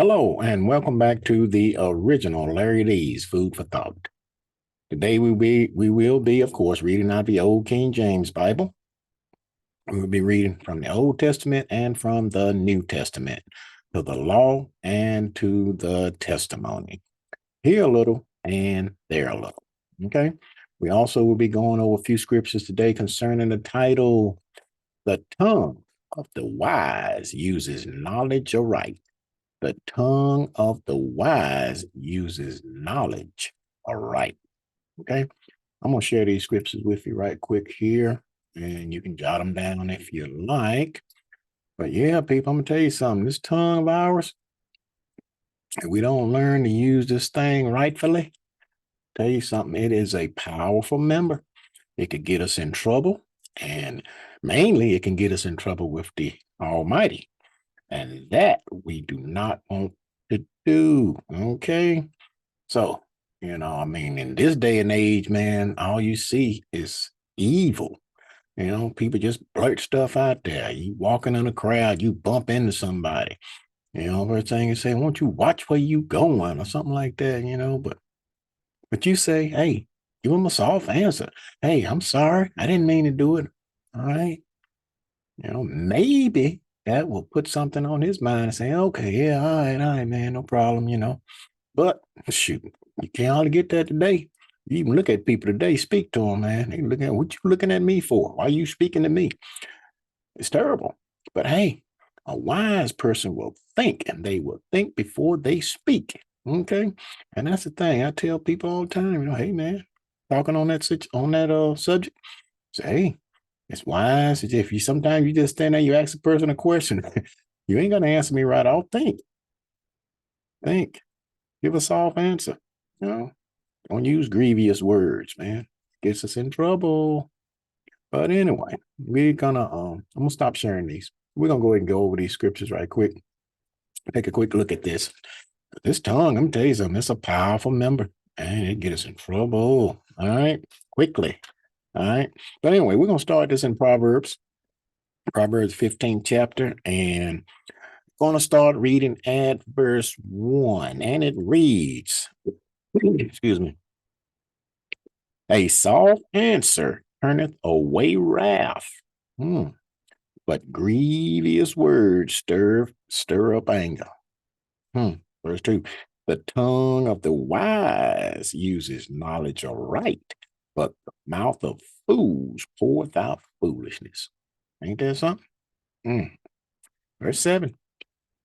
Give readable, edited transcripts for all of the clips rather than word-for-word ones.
Hello and welcome back to the original Larry Lee's Food for Thought. Today we will be of course reading out the old King James Bible. We'll be reading from the Old Testament and from the New Testament, to the law and to the testimony. Here a little and there a little. Okay. We also will be going over a few scriptures today concerning the title, The Tongue of the Wise Uses Knowledge Aright. The tongue of the wise uses knowledge aright. Okay. I'm going to share these scriptures with you right quick here, and you can jot them down if you like. But yeah, people, I'm going to tell you something. This tongue of ours, if we don't learn to use this thing rightfully, tell you something, it is a powerful member. It could get us in trouble, and mainly it can get us in trouble with the Almighty. And that we do not want to do. Okay. So, I mean, in this day and age, man, all you see is evil. People just blurt stuff out there. You walking in a crowd, you bump into somebody. First thing you say, won't you watch where you going or something like that, but you say, hey, give them a soft answer. Hey, I'm sorry. I didn't mean to do it. All right. Maybe that will put something on his mind and say, okay, yeah, all right, man, no problem. But shoot, you can't hardly get that today. You even look at people today, speak to them, man. They looking at what you looking at me for? Why are you speaking to me? It's terrible. But hey, a wise person will think, and they will think before they speak. Okay, and that's the thing. I tell people all the time, hey man, talking on that subject, say, hey, it's wise. It's if you sometimes you just stand there, you ask a person a question, you ain't gonna answer me right off. Think, give a soft answer. You know, don't use grievous words, man. Gets us in trouble. But anyway, I'm gonna stop sharing these. We're gonna go ahead and go over these scriptures right quick. Take a quick look at this. This tongue, I'm gonna tell you something, it's a powerful member and it get us in trouble. All right, quickly. All right. But anyway, we're gonna start this in Proverbs 15th chapter, and going to start reading at verse 1, and it reads, excuse me, a soft answer turneth away wrath, hmm, but grievous words stir up anger. Hmm. Verse 2, the tongue of the wise uses knowledge aright, but the mouth of fools poureth out foolishness. Ain't that something? Hmm. Verse 7,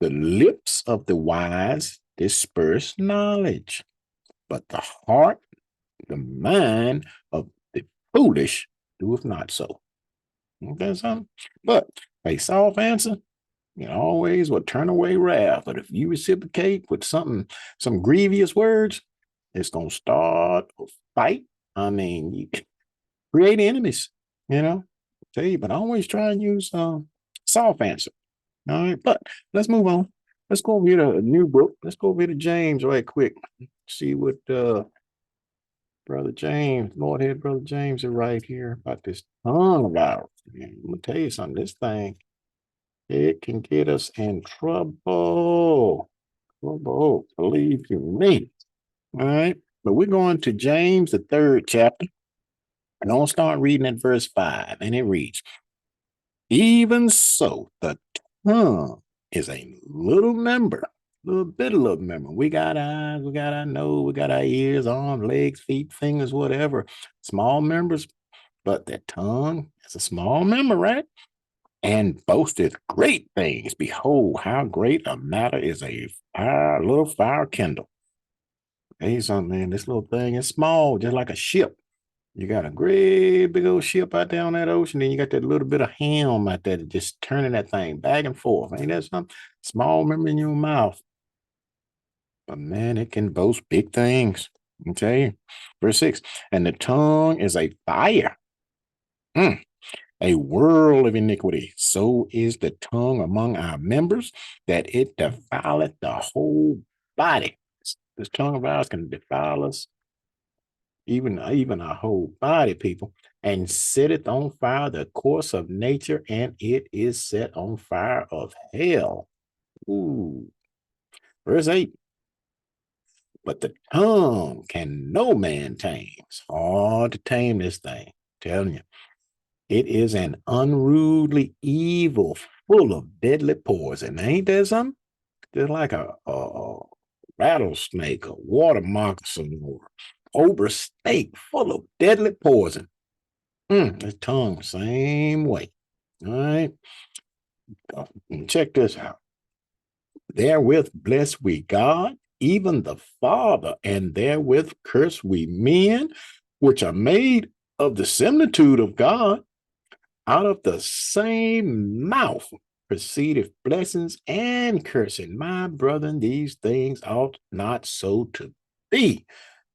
the lips of the wise disperse knowledge, but the mind of the foolish doeth not so. Okay, something? But a soft answer, always will turn away wrath. But if you reciprocate with some grievous words, it's gonna start a fight. I mean, you create enemies, you know. Tell you, but always try and use soft answer. All right, but let's move on. Let's go over here to a new book. Let's go over here to James right quick. See what Brother James, Lord head Brother James is right here about this tongue of ours. Man, I'm gonna tell you something. This thing, it can get us in trouble. Trouble, believe you me. All right. But we're going to James, the third chapter. And I'll start reading at verse 5. And it reads, even so, the tongue is a little member, little member. We got eyes, we got our nose, we got our ears, arms, legs, feet, fingers, whatever. Small members, but the tongue is a small member, right? And boasteth great things. Behold, how great a matter is little fire kindle. Hey, something, man, this little thing is small, just like a ship. You got a great big old ship out there on that ocean, then you got that little bit of helm out there just turning that thing back and forth. Ain't that something? Small member in your mouth. But man, it can boast big things. Okay. Verse 6. And the tongue is a fire. Mm, a world of iniquity. So is the tongue among our members, that it defileth the whole body. This tongue of ours can defile us, even our whole body, people, and setteth on fire the course of nature, and it is set on fire of hell. Ooh. Verse 8. But the tongue can no man tame. It's hard to tame this thing. I'm telling you. It is an unruly evil full of deadly poison. Ain't that something? Just like a rattlesnake, a water moccasin, or cobra snake full of deadly poison. The tongue, same way. All right. Check this out. Therewith bless we God, even the Father, and therewith curse we men, which are made of the similitude of God. Out of the same mouth proceedeth blessings and cursing. My brethren, these things ought not so to be.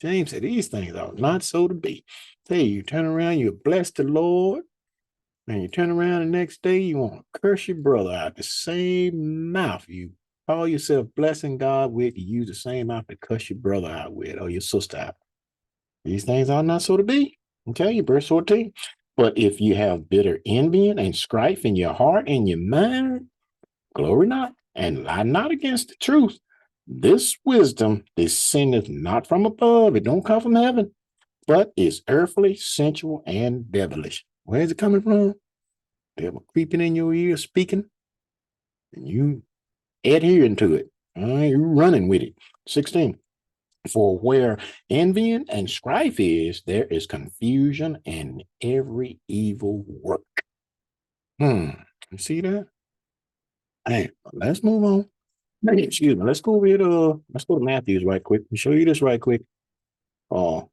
James said these things ought not so to be. Say you turn around, you bless the Lord, and you turn around the next day, you want to curse your brother out the same mouth. You call yourself blessing God with, you use the same mouth to curse your brother out with or your sister out. These things ought not so to be. Okay, verse 14. But if you have bitter envy and strife in your heart and your mind, glory not, and lie not against the truth. This wisdom descendeth not from above, it don't come from heaven, but is earthly, sensual, and devilish. Where is it coming from? Devil creeping in your ear, speaking, and you adhering to it. You running with it. 16. For where envy and strife is, there is confusion and every evil work. You see that? Hey, let's move on. Hey, excuse me. Let's go over here to let's go to Matthew's right quick. Let me show you this right quick. Oh,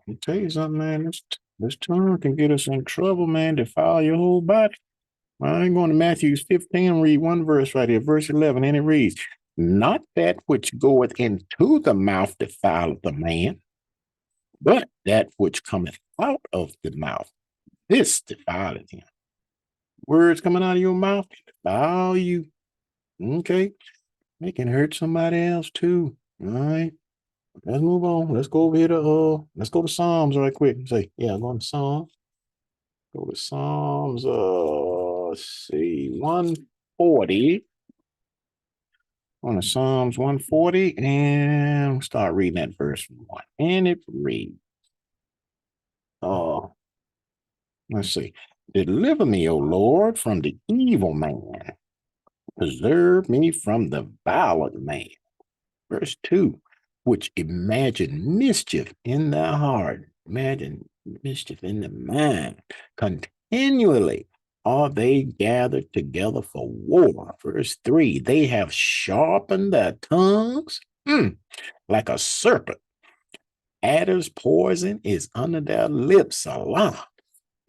I'll tell you something, man. This tongue can get us in trouble, man. Defile your whole body. I'm going to Matthew's 15, read one verse right here, verse 11, and it reads, Not that which goeth into the mouth defileth the man, but that which cometh out of the mouth, this defileth him. Words coming out of your mouth can defile you. Okay. They can hurt somebody else too. All right. Let's move on. Let's go over here to let's go to Psalms right quick. Say, yeah, go to Psalms. Go to Psalms, let's see, 140. On to Psalms 140 and start reading that verse 1. And it reads, uh, let's see. Deliver me, O Lord, from the evil man. Preserve me from the violent man. Verse 2, which imagine mischief in their heart. Imagine mischief in the mind. Continually are they gathered together for war. Verse 3, they have sharpened their tongues like a serpent. Adder's poison is under their lips. Allah.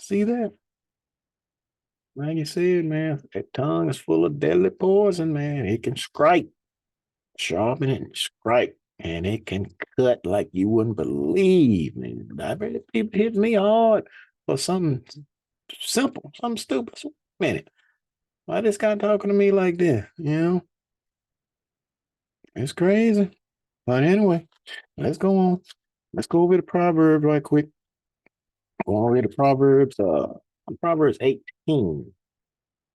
See that? Like you said, man, that tongue is full of deadly poison, man. It can strike, sharpen it and strike, and it can cut like you wouldn't believe, man. I bet people hit me hard for something simple, something stupid. So, minute, why this guy talking to me like this? It's crazy. But anyway, let's go on. Let's go over to Proverbs right quick. Go over to Proverbs 18.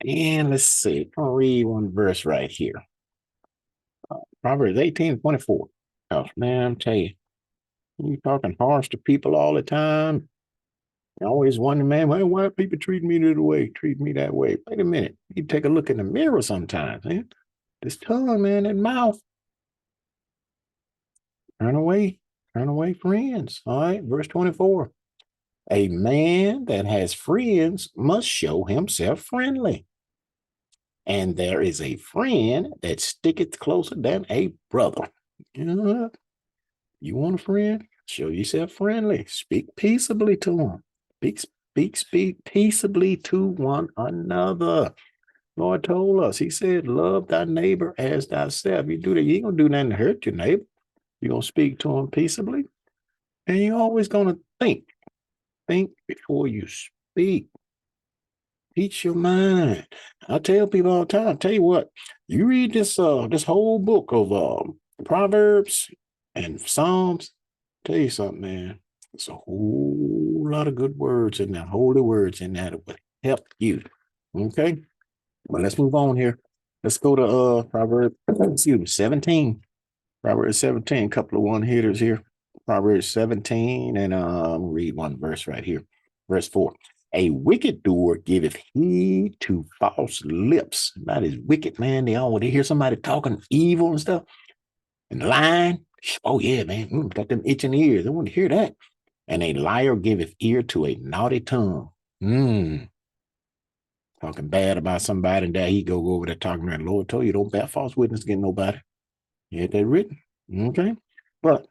And let's see. I'll read one verse right here. Proverbs 18:24. Oh, man, I'm telling you, you talking harsh to people all the time. I always wonder, man, why people treat me that way, treat me that way? Wait a minute. You take a look in the mirror sometimes, man. This tongue, man, that mouth. Turn away, friends. All right, verse 24. A man that has friends must show himself friendly. And there is a friend that sticketh closer than a brother. You want a friend? Show yourself friendly. Speak peaceably to them. Speak peaceably to one another. Lord told us, he said, love thy neighbor as thyself. You do that, you ain't gonna do nothing to hurt your neighbor. You're gonna speak to him peaceably. And you're always gonna think. Think before you speak. Teach your mind. I tell people all the time, tell you what, you read this whole book of Proverbs and Psalms, tell you something, man. There's a whole lot of good words in there, holy words in there that would help you. Okay? But let's move on here. Let's go to Proverbs, excuse me, 17. Proverbs 17, couple of one hitters here. Proverbs 17, and read one verse right here. Verse 4. A wicked doer giveth heed to false lips. That is wicked, man. They hear somebody talking evil and stuff and lying. Oh, yeah, man. Got them itching ears. They want to hear that. And a liar giveth ear to a naughty tongue. Talking bad about somebody, and there he go over there talking to the Lord told you don't bear false witness against nobody. You had that written. Okay. But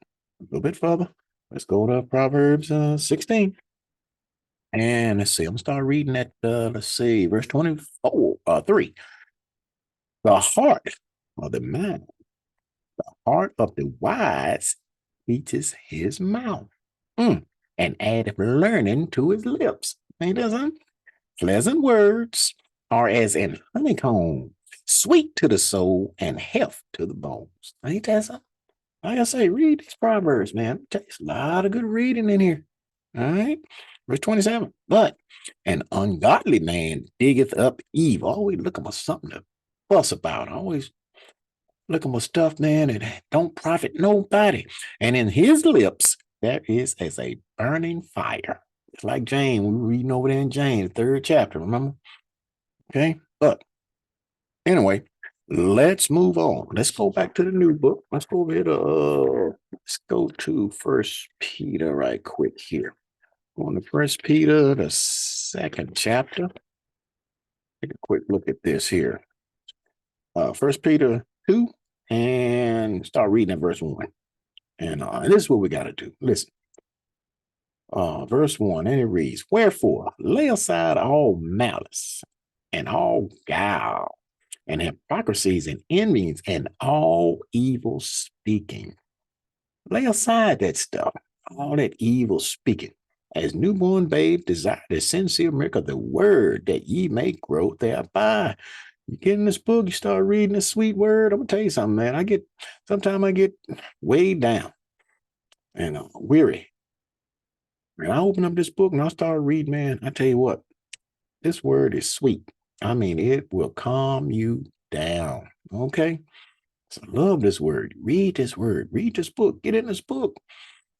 a little bit further, let's go to Proverbs 16. And let's see, I'm gonna start reading at let's see, verse 24, 3. The heart of the man, heart of the wise teaches his mouth. And addeth learning to his lips. Ain't that something? Pleasant words are as an honeycomb, sweet to the soul and health to the bones. Ain't that something? Like I say, read these Proverbs, man. It takes a lot of good reading in here. All right. Verse 27. But an ungodly man diggeth up evil. Always looking for something to fuss about. Always looking for stuff, man, that don't profit nobody. And in his lips, there is as a burning fire. It's like James. We were reading over there in James, the 3rd chapter, remember? Okay. But anyway, let's move on. Let's go back to the new book. Let's go over here to let's go to First Peter right quick here. On to First Peter, the 2nd chapter. Take a quick look at this here. First Peter 2, and start reading at verse 1. And this is what we got to do. Listen. Verse 1, and it reads, Wherefore lay aside all malice and all guile and hypocrisies and envyings and all evil speaking. Lay aside that stuff, all that evil speaking. As newborn babes desire the sincere milk of the word, that ye may grow thereby. You get in this book, you start reading this sweet word. I'm gonna tell you something, man. Sometimes I get weighed down and weary. And I open up this book and I start reading, man. I tell you what, this word is sweet. I mean, it will calm you down. Okay. So I love this word. Read this word. Read this book. Get in this book.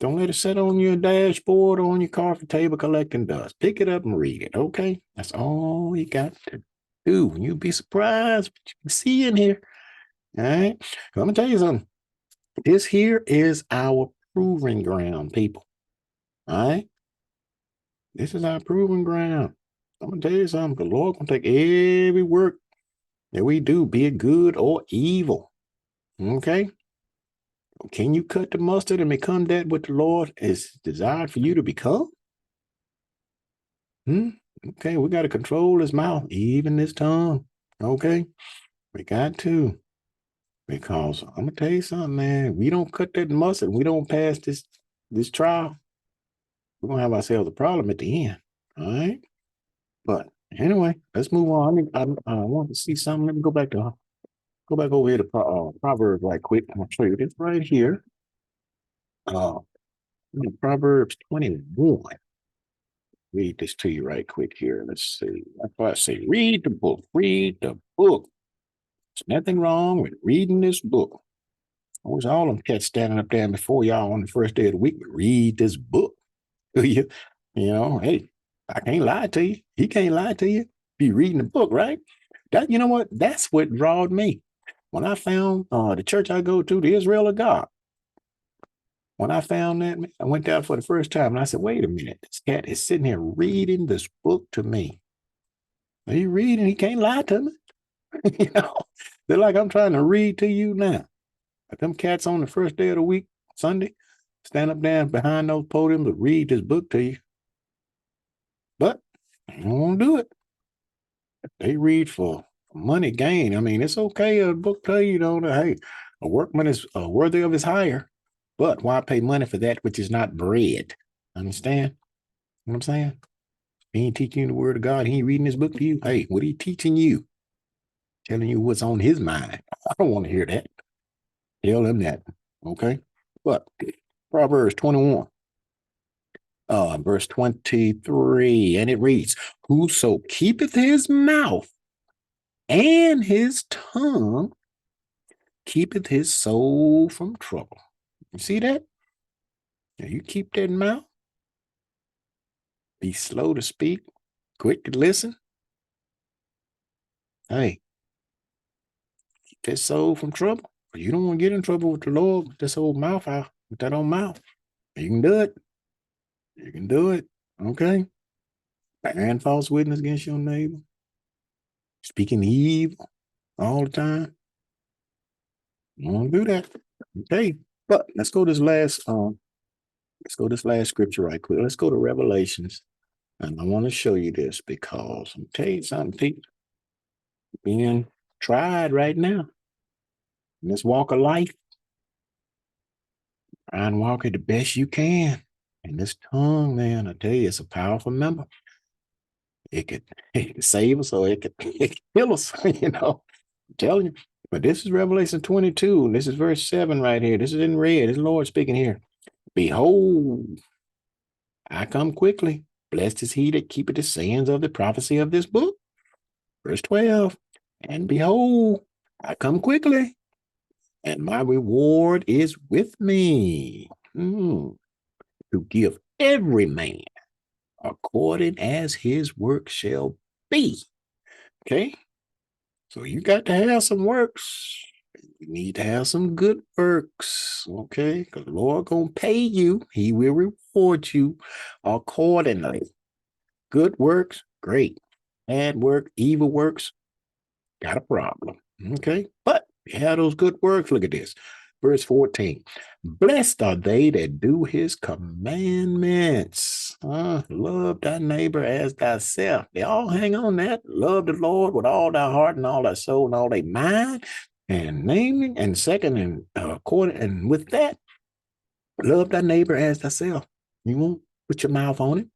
Don't let it sit on your dashboard or on your coffee table collecting dust. Pick it up and read it. Okay. That's all you got to do. You'll be surprised what you can see in here. All right. I'm going to tell you something. This here is our proving ground, people. All right. This is our proving ground. I'm going to tell you something. The Lord going to take every work that we do, be it good or evil. Okay. Can you cut the mustard and become that what the Lord is desired for you to become? Okay, we got to control his mouth, even his tongue. Okay, we got to. Because I'm going to tell you something, man. We don't cut that mustard, we don't pass this trial, we're going to have ourselves a problem at the end. All right. But anyway, let's move on. I want to see something. Let me go back over here to Proverbs right quick. I'm going to show you this right here. Proverbs 21. Read this to you right quick here. Let's see. That's why I say read the book. Read the book. There's nothing wrong with reading this book. I wish all them cats standing up there before y'all on the first day of the week would read this book. You know, hey, I can't lie to you. He can't lie to you. Be reading the book, right? That, you know what? That's what drawed me. When I found the church I go to, the Israel of God, when I found that, I went there for the first time and I said, wait a minute, this cat is sitting here reading this book to me. He reading, he can't lie to me. You know, they're like, I'm trying to read to you now. But them cats on the first day of the week, Sunday, stand up there behind those podiums to read this book to you. But they don't want to do it. They read for money gain. I mean, it's okay. A book tell you, hey, a workman is worthy of his hire, but why pay money for that which is not bread? Understand what I'm saying? He ain't teaching you the word of God. He ain't reading this book to you. Hey, what are he teaching you? Telling you what's on his mind. I don't want to hear that. Tell him that. Okay. But Proverbs 21. Verse 23, and it reads, Whoso keepeth his mouth and his tongue keepeth his soul from trouble. You see that? Now you keep that mouth, be slow to speak, quick to listen. Hey, keep that soul from trouble. You don't want to get in trouble with the Lord with this old mouth out, with that old mouth. You can do it. You can do it. Okay. Bearing false witness against your neighbor, speaking evil all the time. You don't do that. Okay. But let's go this last scripture right quick. Let's go to Revelations. And I want to show you this because I'm telling you something, people being tried right now in this walk of life. Try and walk it the best you can. And this tongue, man, I tell you, it's a powerful member. It could save us or it could kill us, I'm telling you. But this is Revelation 22, and this is verse 7 right here. This is in red. This is the Lord speaking here. Behold, I come quickly. Blessed is he that keepeth the sayings of the prophecy of this book. Verse 12. And behold, I come quickly, and my reward is with me to give every man according as his work shall be. Okay? So you got to have some works. You need to have some good works. Okay? Because the Lord gonna pay you. He will reward you accordingly. Good works, great. Bad work, evil works, got a problem. Okay? But you have those good works. Look at this. Verse 14. Blessed are they that do his commandments. Love thy neighbor as thyself. They all hang on that. Love the Lord with all thy heart and all thy soul and all thy mind. And naming and second and according and with that, love thy neighbor as thyself. You won't put your mouth on it.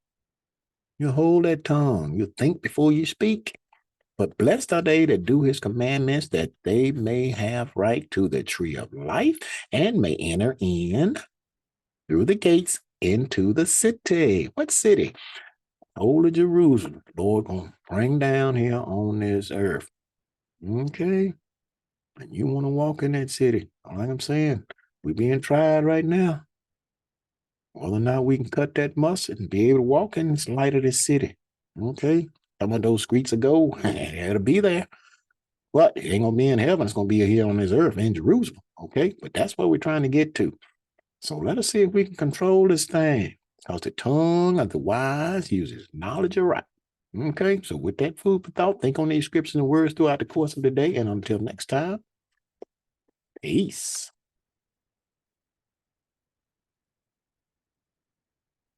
You hold that tongue. You think before you speak. But blessed are they that do his commandments, that they may have right to the tree of life and may enter in through the gates into the city. What city? Holy Jerusalem. Lord gonna bring down here on this earth. Okay. And you want to walk in that city. Like I'm saying, we're being tried right now. Whether or not we can cut that mustard and be able to walk in this light of this city. Okay. Some of those streets of gold, it'll be there. But it ain't gonna be in heaven. It's gonna be here on this earth in Jerusalem. Okay. But that's what we're trying to get to. So let us see if we can control this thing. Because the tongue of the wise uses knowledge aright. Okay. So with that food for thought, think on these scriptures and words throughout the course of the day. And until next time, peace.